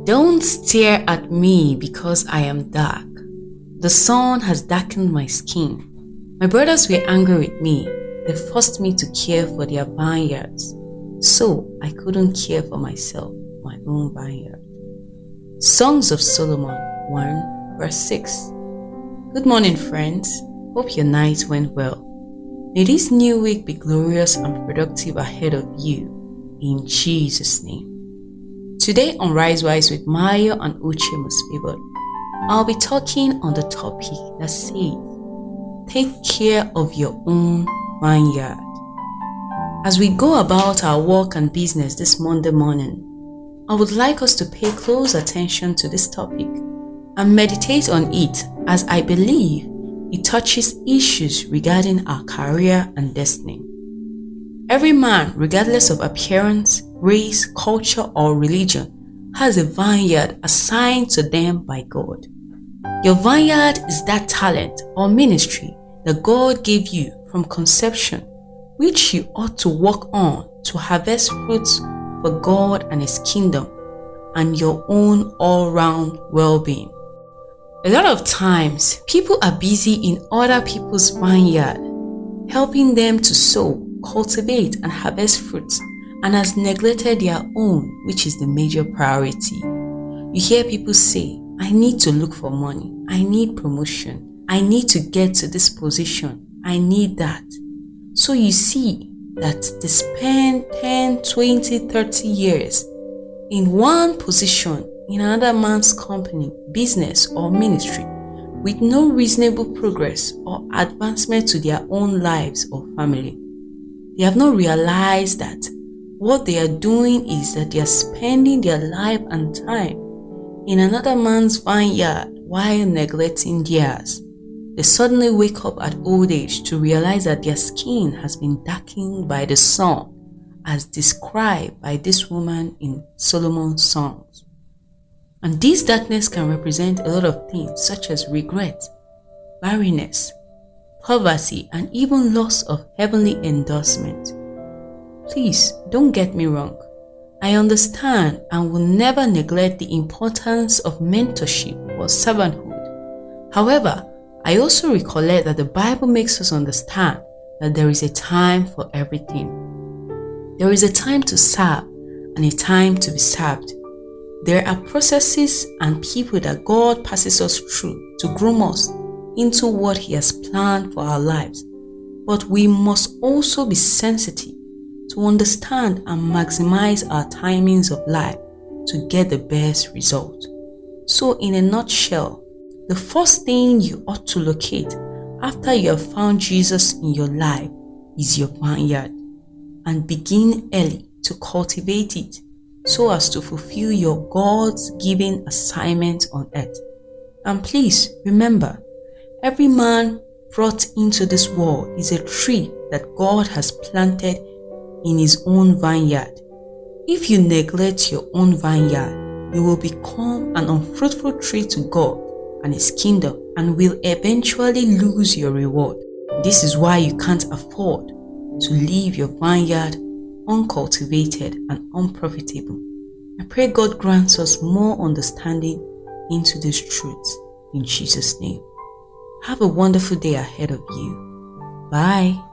Don't stare at me because I am dark. The sun has darkened my skin. My brothers were angry with me. They forced me to care for their vineyards. So I couldn't care for myself, my own vineyard. Songs of Solomon 1 verse 6. Good morning, friends. Hope your night went well. May this new week be glorious and productive ahead of you. In Jesus' name. Today on Risewise with Mayo and Uche Musfavored, I'll be talking on the topic that says, take care of your own vineyard. As we go about our work and business this Monday morning, I would like us to pay close attention to this topic and meditate on it, as I believe it touches issues regarding our career and destiny. Every man, regardless of appearance, race, culture, or religion, has a vineyard assigned to them by God. Your vineyard is that talent or ministry that God gave you from conception, which you ought to work on to harvest fruits for God and His kingdom and your own all-round well-being. A lot of times, people are busy in other people's vineyard, helping them to sow, cultivate, and harvest fruits, and has neglected their own, which is the major priority. You hear people say, I need to look for money, I need promotion, I need to get to this position, I need that. So you see that they spend 10, 20, 30 years in one position in another man's company, business, or ministry with no reasonable progress or advancement to their own lives or family. They have not realized that what they are doing is that they are spending their life and time in another man's vineyard while neglecting theirs. They suddenly wake up at old age to realize that their skin has been darkened by the sun, as described by this woman in Solomon's songs. And this darkness can represent a lot of things such as regret, barrenness, poverty, and even loss of heavenly endorsement. Please don't get me wrong. I understand and will never neglect the importance of mentorship or servanthood. However, I also recollect that the Bible makes us understand that there is a time for everything. There is a time to serve and a time to be served. There are processes and people that God passes us through to groom us into what He has planned for our lives. But we must also be sensitive to understand and maximize our timings of life to get the best result. So in a nutshell, the first thing you ought to locate after you have found Jesus in your life is your vineyard, and begin early to cultivate it so as to fulfill your God's given assignment on earth. And please remember, every man brought into this world is a tree that God has planted in His own vineyard. If you neglect your own vineyard, you will become an unfruitful tree to God and His kingdom and will eventually lose your reward. This is why you can't afford to leave your vineyard uncultivated and unprofitable. I pray God grants us more understanding into these truths in Jesus' name. Have a wonderful day ahead of you. Bye.